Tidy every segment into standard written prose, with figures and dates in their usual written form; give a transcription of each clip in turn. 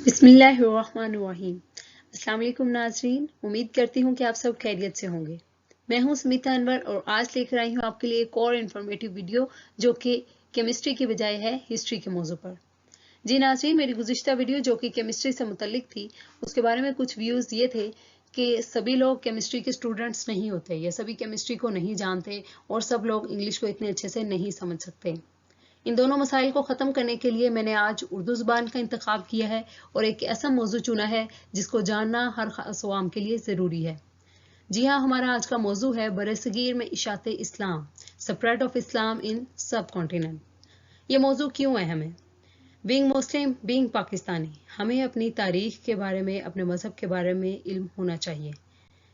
बिस्मिल्लाहिर्रहमानिर्रहीम। अस्सलाम वालेकुम नाज़रीन, उम्मीद करती हूँ कि आप सब खैरियत से होंगे। मैं हूँ स्मिता अनवर और आज लेकर आई हूँ आपके लिए एक और इन्फॉर्मेटिव वीडियो जो कि केमिस्ट्री की बजाय है हिस्ट्री के मौजू पर। जी नाज़रीन, मेरी गुज़िश्ता वीडियो जो कि केमिस्ट्री से मुतल्लिक थी उसके बारे में कुछ व्यूज़ ये थे कि सभी लोग केमिस्ट्री के स्टूडेंट्स नहीं होते या सभी केमिस्ट्री को नहीं जानते और सब लोग इंग्लिश को इतने अच्छे से नहीं समझ सकते। इन दोनों मसाइल को ख़त्म करने के लिए मैंने आज उर्दू ज़ुबान का इंतखाब किया है और एक ऐसा मौजू चुना है जिसको जानना हर ख़ास अवाम के लिए ज़रूरी है। जी हाँ, हमारा आज का मौजू है बरसगीर में इशाते इस्लाम, स्प्रेड ऑफ इस्लाम इन सब कॉन्टिनेंट। ये मौजू क्यों अहम है? बीइंग मुस्लिम, बीइंग पाकिस्तानी, हमें अपनी तारीख़ के बारे में, अपने मज़हब के बारे में इल्म होना चाहिए।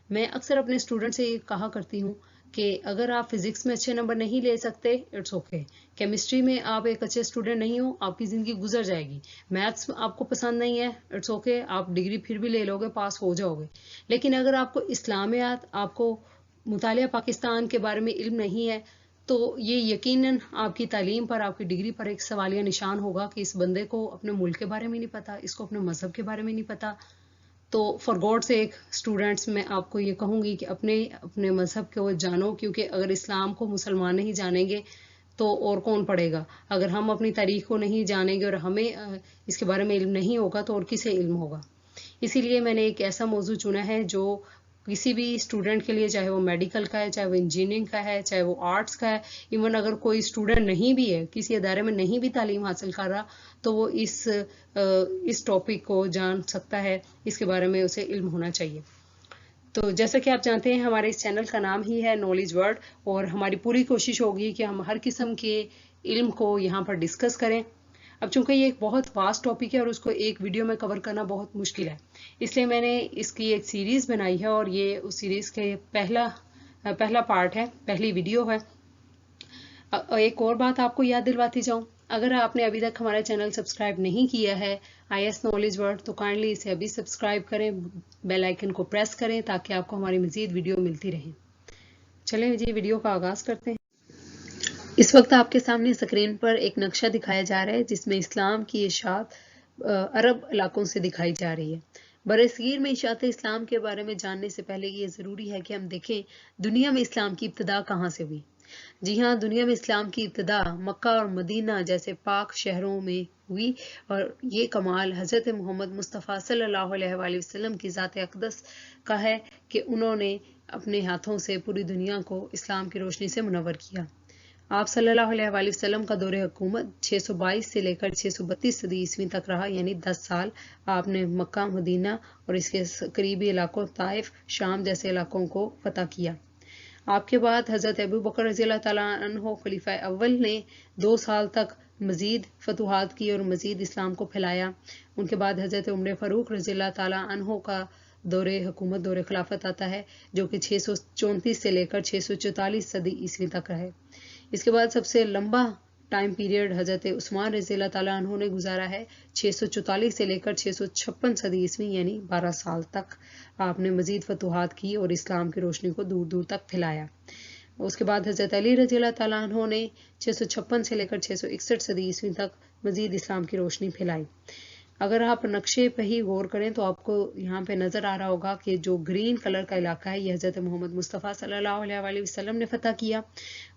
मैं अक्सर अपने स्टूडेंट से ये कहा करती हूँ कि अगर आप फिजिक्स में अच्छे नंबर नहीं ले सकते, इट्स ओके। केमिस्ट्री में आप एक अच्छे स्टूडेंट नहीं हो, आपकी ज़िंदगी गुजर जाएगी। मैथ्स आपको पसंद नहीं है, इट्स ओके, आप डिग्री फिर भी ले लोगे, पास हो जाओगे। लेकिन अगर आपको इस्लामियात, आपको मुतालिया पाकिस्तान के बारे में इल्म नहीं है, तो ये यकीनन आपकी तालीम पर, आपकी डिग्री पर एक सवालिया निशान होगा कि इस बंदे को अपने मुल्क के बारे में नहीं पता, इसको अपने मज़हब के बारे में नहीं पता। तो फॉर गॉड सेक स्टूडेंट्स, मैं आपको ये कहूँगी कि अपने अपने मज़हब को जानो, क्योंकि अगर इस्लाम को मुसलमान नहीं जानेंगे तो और कौन पढ़ेगा। अगर हम अपनी तारीख को नहीं जानेंगे और हमें इसके बारे में इल्म नहीं होगा तो और किसे इल्म होगा। इसीलिए मैंने एक ऐसा मौजू चुना है जो किसी भी स्टूडेंट के लिए, चाहे वो मेडिकल का है, चाहे वो इंजीनियरिंग का है, चाहे वो आर्ट्स का है, इवन अगर कोई स्टूडेंट नहीं भी है, किसी अदारे में नहीं भी तालीम हासिल कर रहा, तो वो इस टॉपिक को जान सकता है, इसके बारे में उसे इल्म होना चाहिए। तो जैसा कि आप जानते हैं, हमारे इस चैनल का नाम ही है नॉलेज वर्ल्ड और हमारी पूरी कोशिश होगी कि हम हर किस्म के इल्म को यहाँ पर डिस्कस करें। अब चूंकि ये एक बहुत वास्ट टॉपिक है और उसको एक वीडियो में कवर करना बहुत मुश्किल है, इसलिए मैंने इसकी एक सीरीज़ बनाई है और ये उस सीरीज़ के पहला पार्ट है, पहली वीडियो है। एक और बात आपको याद दिलवाती जाऊं, अगर आपने अभी तक हमारा चैनल सब्सक्राइब नहीं किया है IS नॉलेज वर्ल्ड, तो काइंडली इसे अभी सब्सक्राइब करें, बेल आइकन को प्रेस करें ताकि आपको हमारी मज़ीद वीडियो मिलती रहे। चलें जी, वीडियो का आगाज़ करते हैं। इस वक्त आपके सामने स्क्रीन पर एक नक्शा दिखाया जा रहा है जिसमें इस्लाम की इशात अरब इलाकों से दिखाई जा रही है। बरसगीर में इशात इस्लाम के बारे में जानने से पहले ये ज़रूरी है कि हम देखें दुनिया में इस्लाम की इब्तिदा कहाँ से हुई। जी हाँ, दुनिया में इस्लाम की इब्तिदा मक्का और मदीना जैसे पाक शहरों में हुई और ये कमाल हज़रत मोहम्मद मुस्तफ़ा सल्लल्लाहु अलैहि वसल्लम की ज़ात अक़दस का है कि उन्होंने अपने हाथों से पूरी दुनिया को इस्लाम की रोशनी से मुनव्वर किया। आप सल्लल्लाहु अलैहि वसल्लम का दौरे हुकूमत 622 से लेकर 632 सदी ईस्वी तक रहा, यानी 10 साल आपने मक्का, मदीना और इसके करीबी इलाकों ताइफ, शाम जैसे इलाकों को फतह किया। आपके बाद हज़रत अबू बकर रज़ियल्लाहु तआला अन्हु खलीफा अव्वल ने 2 साल तक मज़ीद फतूहात की और मज़ीद इस्लाम को फैलाया। उनके बाद हज़रत उमर फ़ारूक रज़ियल्लाहु तआला अन्हु का दौरे हुकूमत, दौरे खिलाफत आता है जो कि 634 से लेकर 644 सदी ईस्वी तक रहे। इसके बाद सबसे लंबा टाइम पीरियड हज़रत उस्मान रज़ियल्लाहु तआला अन्हु ने गुजारा है, 644 से लेकर 656 सदी ईस्वी, यानी 12 साल तक आपने मज़ीद फतूहात की और इस्लाम की रोशनी को दूर दूर तक फैलाया। उसके बाद हज़रत अली रज़ियल्लाहु तआला अन्हु ने 656 से लेकर 661 सदी ईस्वी तक मज़ीद इस्लाम की रोशनी फैलाई। अगर आप नक्शे पर ही गौर करें तो आपको यहाँ पे नज़र आ रहा होगा कि जो ग्रीन कलर का इलाका है ये हज़रत मोहम्मद मुस्तफ़ा सल्लल्लाहु अलैहि वसल्लम ने फतह किया।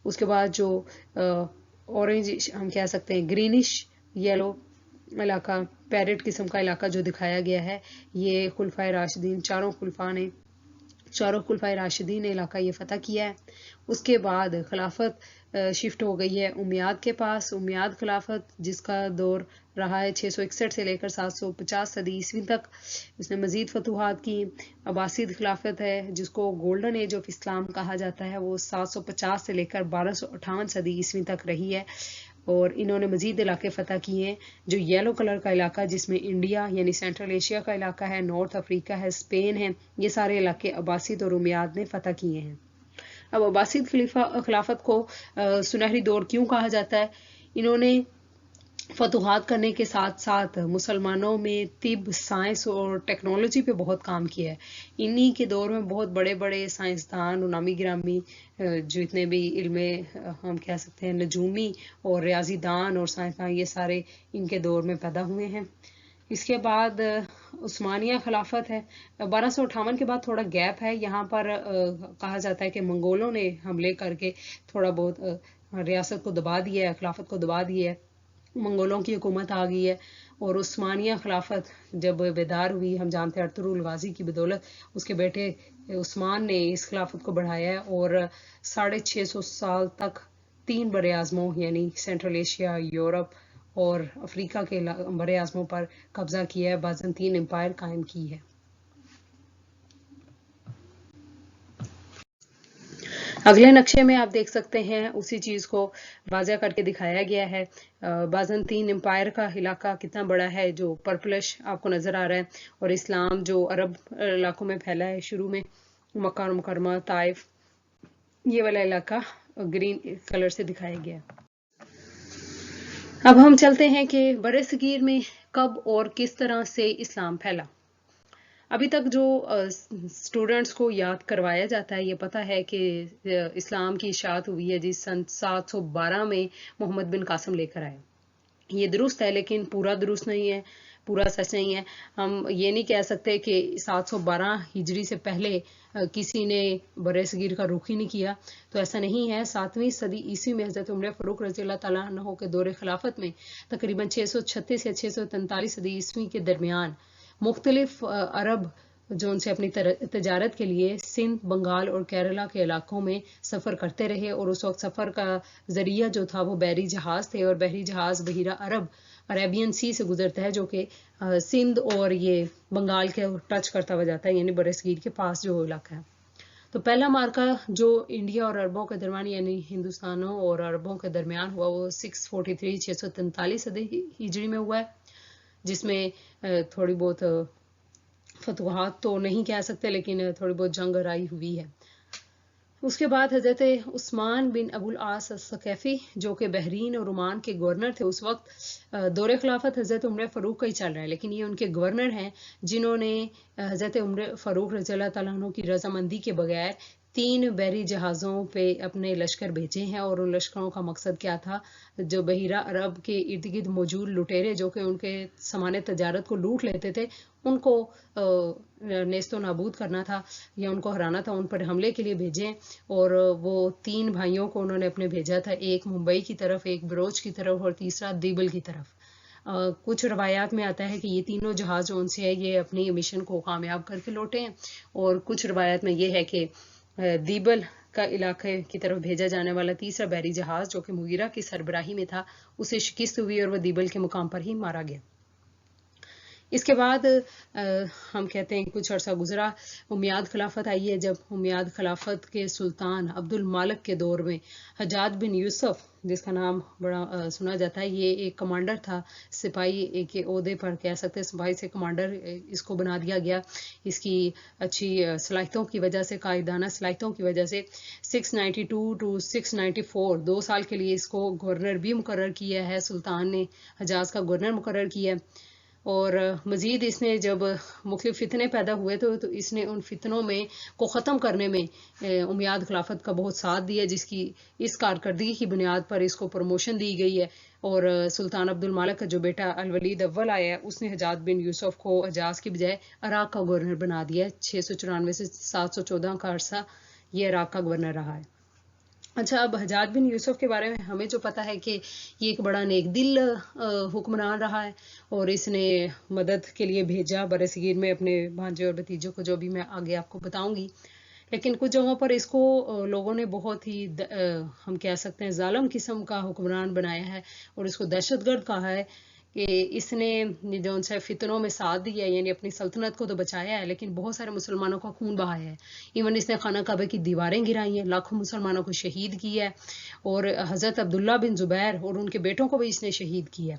उसके बाद जो ऑरेंज, हम कह सकते हैं ग्रीनिश येलो इलाका, पैरेट किस्म का इलाका जो दिखाया गया है, ये खुलफाए राशिदीन, चारों खुलफाए राशिदीन ने इलाका ये फतह किया है। उसके बाद खिलाफत शिफ्ट हो गई है उमैयाद के पास, उमैयाद खिलाफत जिसका दौर रहा है 661 से लेकर 750 सदी ईस्वी तक। उसने मज़ीद फतूहात की। अब्बासीद खिलाफत है जिसको गोल्डन एज ऑफ इस्लाम कहा जाता है, वो 750 से लेकर 1258 सदी ईस्वी तक रही है और इन्होंने मज़ीद इलाके फ़तह किए हैं। जो येलो कलर का इलाका जिसमें इंडिया यानी सेंट्रल एशिया का इलाका है, नॉर्थ अफ्रीका है, स्पेन है, ये सारे इलाके अब्बासीद और उमैयाद ने फ़तह किए हैं। अब अब्बासीद खिलाफत को सुनहरी दौर क्यों कहा जाता है? इन्होंने फतूहात करने के साथ साथ मुसलमानों में तिब, साइंस और टेक्नोलॉजी पे बहुत काम किया है। इन्हीं के दौर में बहुत बड़े बड़े साइंसदान और नामी गिरामी जो इतने भी इल्मे हम कह सकते हैं नजूमी और रियाजीदान और साइंसदान, ये सारे इनके दौर में पैदा हुए हैं। اس کے بعد عثمانیہ خلافت ہے. 1258 کے بعد تھوڑا گیپ ہے. یہاں پر کہا جاتا ہے کہ منگولوں نے حملے کر کے تھوڑا بہت ریاست کو دبا دیا ہے, خلافت کو دبا دیا ہے, منگولوں کی حکومت آ گئی ہے. اور عثمانیہ خلافت جب بیدار ہوئی, ہم جانتے ہیں ارطغرل غازی کی بدولت اس کے بیٹے عثمان نے اس خلافت کو بڑھایا ہے, اور 650 سال تک 3 بر اعظموں یعنی سینٹرل ایشیا, یورپ اور افریقہ کے بر اعظموں پر قبضہ کیا ہے, بازنطین امپائر قائم کی ہے. اگلے نقشے میں آپ دیکھ سکتے ہیں اسی چیز کو واضح کر کے دکھایا گیا ہے. بازنطین امپائر کا علاقہ کتنا بڑا ہے جو پرپلش آپ کو نظر آ رہا ہے, اور اسلام جو عرب علاقوں میں پھیلا ہے شروع میں, مکہ مکرمہ, طائف, یہ والا علاقہ گرین کلر سے دکھایا گیا. اب ہم چلتے ہیں کہ برصغیر میں کب اور کس طرح سے اسلام پھیلا. ابھی تک جو اسٹوڈنٹس کو یاد کروایا جاتا ہے یہ پتہ ہے کہ اسلام کی اشاعت ہوئی ہے جس سن 712 میں محمد بن قاسم لے کر آئے. یہ درست ہے لیکن پورا درست نہیں ہے, پورا سچ نہیں ہے. ہم یہ نہیں کہہ سکتے کہ 712 ہجری سے پہلے کسی نے برصغیر کا رخ ہی نہیں کیا, تو ایسا نہیں ہے. 7ویں صدی عیسوی میں حضرت عمر فاروق رضی اللہ تعالیٰ عنہ کے دور خلافت میں تقریباً 636 یا 643 صدی عیسوی کے درمیان مختلف عرب جو ان سے اپنی تجارت کے لیے سندھ, بنگال اور کیرلا کے علاقوں میں سفر کرتے رہے, اور اس وقت سفر کا ذریعہ جو تھا وہ بحری جہاز تھے, اور بحری جہاز بحیرہ عربین سی سے گزرتا ہے جو کہ سندھ اور یہ بنگال کے ٹچ کرتا ہوا جاتا ہے, یعنی برصغیر کے پاس جو علاقہ ہے. تو پہلا مارکا جو انڈیا اور عربوں کے درمیان یعنی ہندوستانوں اور عربوں کے درمیان ہوا وہ 643 صدی ہجری میں ہوا ہے, جس میں تھوڑی بہت فتوحات تو نہیں کہہ سکتے لیکن تھوڑی بہت جنگ آرائی ہوئی ہے. اس کے بعد حضرت عثمان بن ابو العاص الثقفی جو کہ بحرین اور عمان کے گورنر تھے اس وقت, دور خلافت حضرت عمر فاروق کا ہی چل رہا ہے لیکن یہ ان کے گورنر ہیں جنہوں نے حضرت عمر فاروق رضی اللہ تعالیٰ عنہ کی رضامندی کے بغیر 3 بحری جہازوں پہ اپنے لشکر بھیجے ہیں, اور ان لشکروں کا مقصد کیا تھا, جو بحیرہ عرب کے ارد گرد موجود لٹیرے جو کہ ان کے سامان تجارت کو لوٹ لیتے تھے ان کو نیست و نابود کرنا تھا یا ان کو ہرانا تھا, ان پر حملے کے لیے بھیجے. اور وہ 3 بھائیوں کو انہوں نے اپنے بھیجا تھا, ایک ممبئی کی طرف, ایک بروچ کی طرف اور تیسرا دیبل کی طرف. کچھ روایات میں آتا ہے کہ یہ تینوں جہاز جو ان سے ہے یہ اپنی مشن کو کامیاب کر کے لوٹے ہیں, اور کچھ روایات میں یہ ہے کہ دیبل کا علاقے کی طرف بھیجا جانے والا تیسرا بحری جہاز جو کہ مغیرہ کی سربراہی میں تھا اسے شکست ہوئی اور وہ دیبل کے مقام پر ہی مارا گیا. اس کے بعد ہم کہتے ہیں کچھ عرصہ گزرا, امیاد خلافت آئی ہے. جب امیاد خلافت کے سلطان عبد المالک کے دور میں حجاج بن یوسف جس کا نام بڑا سنا جاتا ہے, یہ ایک کمانڈر تھا, سپاہی کے عہدے پر کہہ سکتے ہیں, سپاہی سے کمانڈر اس کو بنا دیا گیا. اس کی اچھی صلاحیتوں کی وجہ سے, قائدانہ صلاحیتوں کی وجہ سے 692 to 694 2 سال کے لیے اس کو گورنر بھی مقرر کیا ہے, سلطان نے حجاز کا گورنر مقرر کیا ہے. اور مزید اس نے جب مختلف فتنے پیدا ہوئے تو اس نے ان فتنوں میں کو ختم کرنے میں امیاد خلافت کا بہت ساتھ دیا, جس کی اس کارکردگی کی بنیاد پر اس کو پروموشن دی گئی ہے. اور سلطان عبد المالک کا جو بیٹا الولید اول آیا ہے اس نے حجاج بن یوسف کو حجاز کی بجائے عراق کا گورنر بنا دیا ہے. 694 سے 714 کا عرصہ یہ عراق کا گورنر رہا ہے. اچھا, اب حجاج بن یوسف کے بارے میں ہمیں جو پتا ہے کہ یہ ایک بڑا نیک دل حکمران رہا ہے, اور اس نے مدد کے لیے بھیجا برصغیر میں اپنے بھانجے اور بھتیجوں کو, جو بھی میں آگے آپ کو بتاؤں گی. لیکن کچھ جگہوں پر اس کو لوگوں نے بہت ہی ہم کہہ سکتے ہیں ظالم قسم کا حکمران بنایا ہے, اور اس کو دہشت گرد کہا ہے کہ اس نے جو ان سے فتنوں میں ساتھ دیا ہے, یعنی اپنی سلطنت کو تو بچایا ہے لیکن بہت سارے مسلمانوں کا خون بہایا ہے. ایون اس نے خانہ کعبہ کی دیواریں گرائی ہیں, لاکھوں مسلمانوں کو شہید کیا ہے, اور حضرت عبداللہ بن زبیر اور ان کے بیٹوں کو بھی اس نے شہید کیا.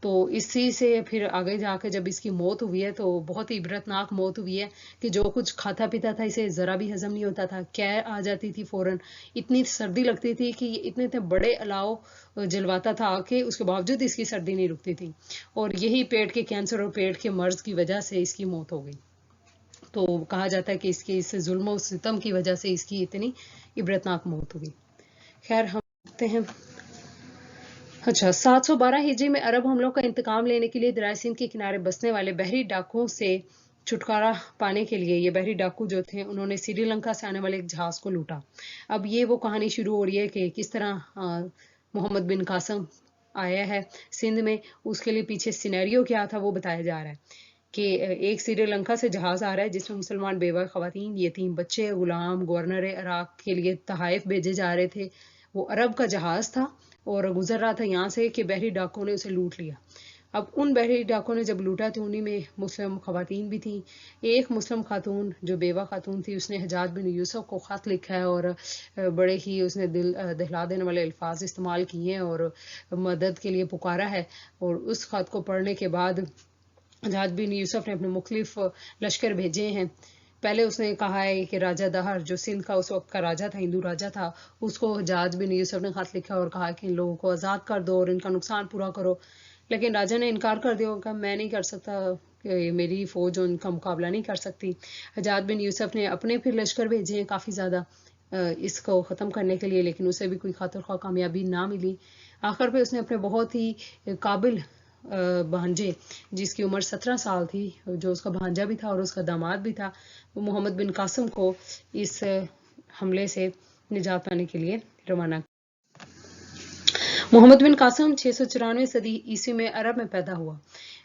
تو اسی سے پھر آگے جا کے جب اس کی موت ہوئی ہے تو بہت ہی عبرتناک موت ہوئی ہے کہ جو کچھ کھاتا پیتا تھا اسے ذرا بھی ہضم نہیں ہوتا تھا, کیا آ جاتی تھی فوراً, اتنی سردی لگتی تھی کہ اتنے بڑے الاؤ جلواتا تھا آ کے, اس کے باوجود اس کی سردی نہیں رکتی تھی, اور یہی پیٹ کے کینسر اور پیٹ کے مرض کی وجہ سے اس کی موت ہو گئی. تو کہا جاتا ہے کہ اس کے اس ظلم و ستم کی وجہ سے اس کی اتنی عبرتناک موت ہوئی. خیر, ہم دیکھتے ہیں अच्छा, 712 हिजरी में अरब हमलों का इंतकाम लेने के लिए दरियाए सिंध के किनारे बसने वाले बहरी डाकुओं से छुटकारा पाने के लिए ये बहरी डाकू जो थे उन्होंने श्रीलंका से आने वाले एक जहाज को लूटा। अब ये वो कहानी शुरू हो रही है कि किस तरह मोहम्मद बिन कासम आया है सिंध में, उसके लिए पीछे सिनेरियो क्या था वो बताया जा रहा है कि एक श्रीलंका से जहाज आ रहा है जिसमें मुसलमान बेवा खवातीन, यतीम बच्चे, गुलाम, गवर्नर इराक के लिए तहाइफ भेजे जा रहे थे। वो अरब का जहाज था और गुजर रहा था यहाँ से कि बहरी डाकुओं ने उसे लूट लिया। अब उन बहरी डाकुओं ने जब लूटा तो उन्हीं में मुस्लिम खवातीन भी थी। एक मुस्लिम खातून जो बेवा खातून थी उसने हजाज बिन यूसुफ को ख़त लिखा है और बड़े ही उसने दिल दहला देने वाले अल्फाज इस्तेमाल किए हैं और मदद के लिए पुकारा है। और उस ख़त को पढ़ने के बाद हजाज बिन यूसुफ ने अपने मुख्तलिफ लश्कर भेजे हैं। पहले उसने कहा है कि राजा दहर जो सिंध का उस वक्त का राजा था, हिंदू राजा था, उसको हजाज बिन यूसुफ ने खत लिखा और कहा कि इन लोगों को आज़ाद कर दो और इनका नुकसान पूरा करो। लेकिन राजा ने इनकार कर दिया, कहा मैं नहीं कर सकता, मेरी फौज उनका मुकाबला नहीं कर सकती। हजाज बिन यूसुफ ने अपने फिर लश्कर भेजे हैं काफ़ी ज़्यादा इसको ख़त्म करने के लिए, लेकिन उसे भी कोई खातिर ख्वाह कामयाबी ना मिली। आखिर पे उसने अपने बहुत ही काबिल भांजे जिसकी उम्र 17 साल थी, जो उसका भांजा भी था और उसका दामाद भी था, वो मोहम्मद बिन कासम को इस हमले से निजात पाने के लिए रवाना। मोहम्मद बिन कासम 694 सदी ईस्वी में अरब में पैदा हुआ।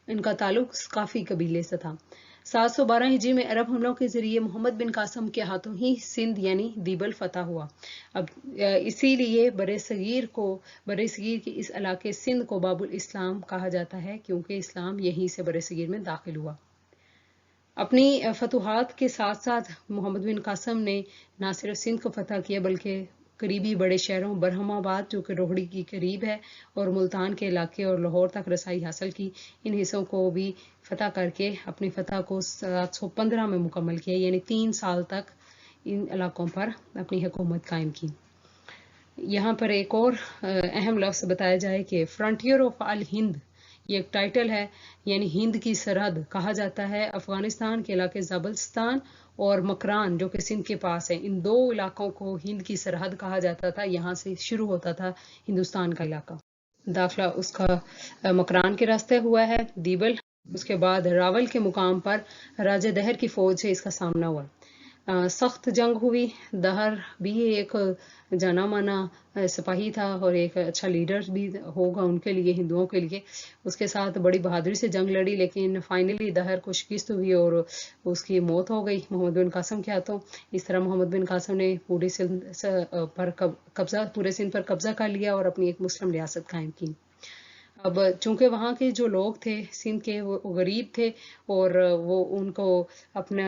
इनका ताल्लुक काफ़ी कबीले से था। 712 हिजरी में अरब हमलों के जरिए मोहम्मद बिन कासम के हाथों ही सिंध यानी दीबल फतह हुआ। अब इसीलिए बरसगीर के इस इलाके सिंध को बाबुल इस्लाम कहा जाता है, क्योंकि इस्लाम यहीं से बरसगीर में दाखिल हुआ। अपनी फतूहात के साथ साथ मोहम्मद बिन कासम ने न सिर्फ सिंध को फतह किया बल्कि करीबी बड़े शहरों बरहमाबाद जो कि रोहड़ी की करीब है और मुल्तान के इलाके और लाहौर तक रसाई हासिल की। इन हिस्सों को भी फतह करके अपनी फतह को 715 में मुकम्मल किया, यानी 3 साल तक इन इलाकों पर अपनी हुकूमत कायम की। यहाँ पर एक और अहम लफ्ज़ बताया जाए कि फ्रंटियर ऑफ अल हिंद, ये एक टाइटल है, यानी हिंद की सरहद कहा जाता है अफगानिस्तान के इलाके ज़बलस्तान और मकरान जो कि सिंध के पास है। इन दो इलाकों को हिंद की सरहद कहा जाता था। यहाँ से शुरू होता था हिंदुस्तान का इलाका। दाखिला उसका मकरान के रास्ते हुआ है, दीबल। उसके बाद रावल के मुकाम पर राजा दहर की फौज से इसका सामना हुआ। सख्त जंग हुई। दहर भी एक जाना माना सिपाही था और एक अच्छा लीडर भी होगा उनके लिए, हिंदुओं के लिए। उसके साथ बड़ी बहादुरी से जंग लड़ी, लेकिन फाइनली दहर को शिकस्त हुई और उसकी मौत हो गई मोहम्मद बिन कासम के हाथों। इस तरह मोहम्मद बिन कासम ने पूरे सिंध पर कब्जा कर लिया और अपनी एक मुस्लिम रियासत कायम की। अब चूंकि वहाँ के जो लोग थे सिंध के वो गरीब थे और वो उनको अपना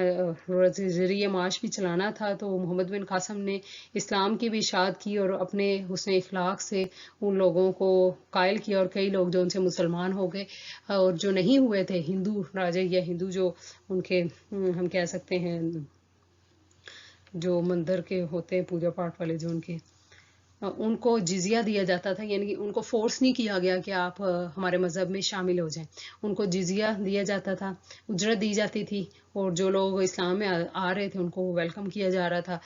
ज़रिए माश भी चलाना था, तो मोहम्मद बिन कासम ने इस्लाम की भी इशाअत की और अपने हुस्न इखलाक से उन लोगों को कायल किया और कई लोग जो उनसे मुसलमान हो गए और जो नहीं हुए थे हिंदू राजे या हिंदू जो उनके हम कह सकते हैं जो मंदिर के होते हैं पूजा पाठ वाले जो उनको जिजिया दिया जाता था, यानी कि उनको फोर्स नहीं किया गया कि आप हमारे मज़हब में शामिल हो जाएं। उनको जिजिया दिया जाता था, उजरत दी जाती थी और जो लोग इस्लाम में आ रहे थे उनको वेलकम किया जा रहा था।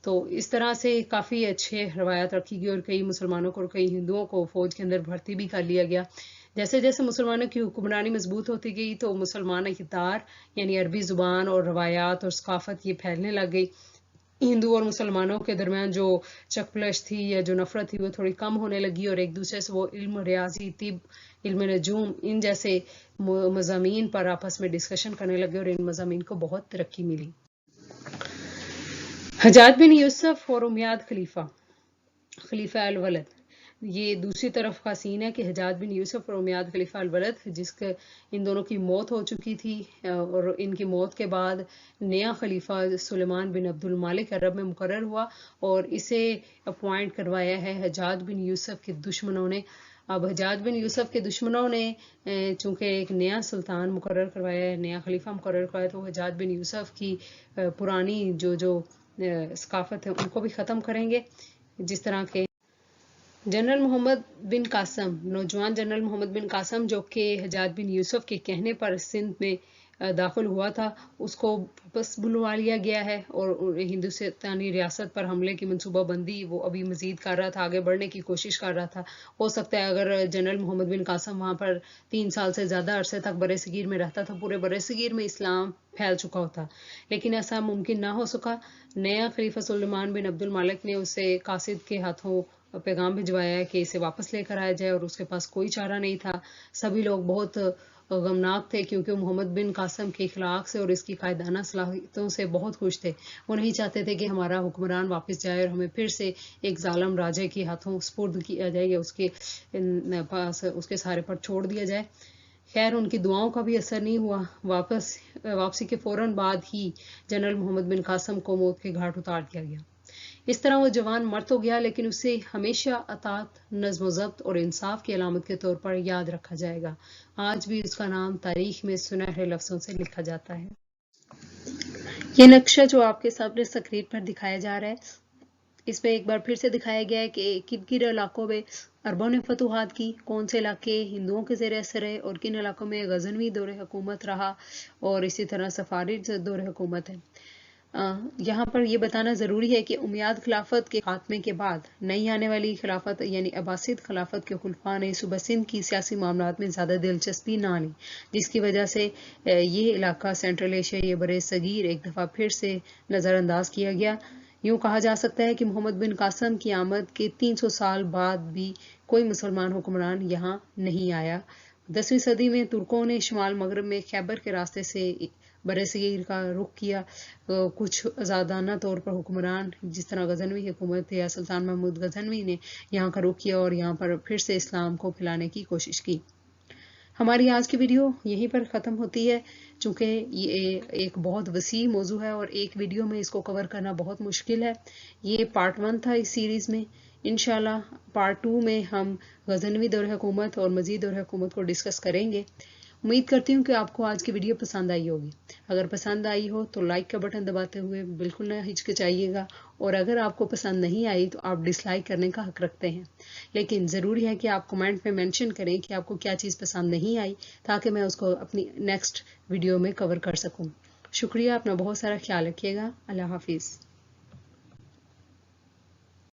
तो इस तरह से काफ़ी अच्छे रवायत रखी गई और कई मुसलमानों को और कई हिंदुओं को फ़ौज के अंदर भर्ती भी कर लिया गया। जैसे जैसे मुसलमानों की हुक्मरानी मजबूत होती गई तो मुसलमान इक़्तिदार यानी अरबी ज़ुबान और रवायात और सकाफ़त ये फैलने लग गई। हिंदू और मुसलमानों के दरमियान जो चकपलश थी या जो नफरत थी वो थोड़ी कम होने लगी और एक दूसरे से वो इल्म रियाजी, तिब, इल्म नजूम इन जैसे मज़ामीन पर आपस में डिस्कशन करने लगे और इन मज़ामीन को बहुत तरक्की मिली। हजाज बिन यूसुफ और उमैयाद खलीफा अल वलद, ये दूसरी तरफ का सीन है कि हजाज बिन यूसुफ और उमैयाद खलीफा अल वलद जिसके इन दोनों की मौत हो चुकी थी और इनकी मौत के बाद नया खलीफा सुलेमान बिन अब्दुल मालिक अरब में मुकर्रर हुआ और इसे अपॉइंट करवाया है हजाज बिन यूसुफ के दुश्मनों ने। अब हजाज बिन यूसुफ के दुश्मनों ने चूंकि एक नया सुल्तान मुकर्रर करवाया है, नया खलीफा मुकर्रर करवाया, तो हजाज बिन यूसुफ की पुरानी जो सकाफत है उनको भी ख़त्म करेंगे। जिस तरह के जनरल मोहम्मद बिन कासम, नौजवान जनरल मोहम्मद बिन कासम जो कि हजाज बिन यूसुफ के कहने पर सिंध में दाखिल हुआ था उसको वापस बुलवा लिया गया है और हिंदुस्तानी रियासत पर हमले की मंसूबाबंदी वो अभी मजीद कर रहा था, आगे बढ़ने की कोशिश कर रहा था। हो सकता है अगर जनरल मोहम्मद बिन कासम वहाँ पर 3 साल से ज़्यादा अरसे तक बरसगीर में रहता था, पूरे बरसगीर में इस्लाम फैल चुका होता, लेकिन ऐसा मुमकिन ना हो सका। नया खलीफा सुलेमान बिन अब्दुल मालिक ने उसे कासिद के हाथों पैगाम भिजवाया कि इसे वापस लेकर आया जाए और उसके पास कोई चारा नहीं था। सभी लोग बहुत गमनाक थे क्योंकि मोहम्मद बिन कासम के इखलाक से और इसकी कायदाना सलाहियतों से बहुत खुश थे। वो नहीं चाहते थे कि हमारा हुक्मरान वापस जाए और हमें फिर से एक जालिम राजे के हाथों सुपुर्द किया जाए या उसके पास उसके सहारे पर छोड़ दिया जाए। खैर उनकी दुआओं का भी असर नहीं हुआ। वापसी के फौरन बाद ही जनरल मोहम्मद बिन कासम को मौत के घाट उतार दिया गया। इस तरह वो जवान मर तो गया, लेकिन उसे हमेशा अतात, नज़्म ज़ब्त और इंसाफ की अलामत के तौर पर याद रखा जाएगा। आज भी उसका नाम तारीख में सुनहरे लफ्ज़ों से लिखा जाता है। ये नक्शा जो आपके सामने स्क्रीन पर दिखाया जा रहा है, इसमें एक बार फिर से दिखाया गया है कि किन किन इलाकों में अरबों ने फतूहात की, कौन से इलाके हिंदुओं के ज़ेर असर रहे और किन इलाकों में गजनवी दौर हुकूमत रहा और इसी तरह सफारिद दौर हुकूमत है। यहाँ पर यह बताना ज़रूरी है कि उमैयाद खिलाफत के खात्मे के बाद नई आने वाली खिलाफत यानी अब्बासिद खिलाफत के खुलफा ने सूबा सिंध की सियासी मामलात में ज़्यादा दिलचस्पी ना ली, जिसकी वजह से ये इलाका सेंट्रल एशिया ये बरे सगीर एक दफ़ा फिर से नज़रअंदाज किया गया। यूँ कहा जा सकता है कि मोहम्मद बिन कासम की आमद के 300 साल बाद भी कोई मुसलमान हुक्मरान यहाँ नहीं आया। 10वीं सदी में तुर्कों ने शुमाल मगरब में खैबर के रास्ते से बरसगीर का रुख किया। कुछ आज़ादाना तौर पर हुक्मरान जिस तरह गजनवी हुकूमत या सुल्तान महमूद गजनवी ने यहाँ का रुख किया और यहाँ पर फिर से इस्लाम को फैलाने की कोशिश की। हमारी आज की वीडियो यहीं पर ख़त्म होती है। चूँकि ये एक बहुत वसी मौजू है और एक वीडियो में इसको कवर करना बहुत मुश्किल है। ये पार्ट 1 था इस सीरीज़ में। इंशाल्लाह पार्ट 2 में हम गजनवी दौर हुकूमत और मज़ीद दौर हुकूमत को डिस्कस करेंगे। उम्मीद करती हूँ कि आपको आज की वीडियो पसंद आई होगी। अगर पसंद आई हो तो लाइक का बटन दबाते हुए बिल्कुल ना हिचकिचाइएगा, और अगर आपको पसंद नहीं आई तो आप डिसलाइक करने का हक रखते हैं। लेकिन ज़रूरी है कि आप कमेंट में मेंशन करें कि आपको क्या चीज़ पसंद नहीं आई, ताकि मैं उसको अपनी नेक्स्ट वीडियो में कवर कर सकूँ। शुक्रिया, अपना बहुत सारा ख्याल रखिएगा। अल्लाह हाफिज़।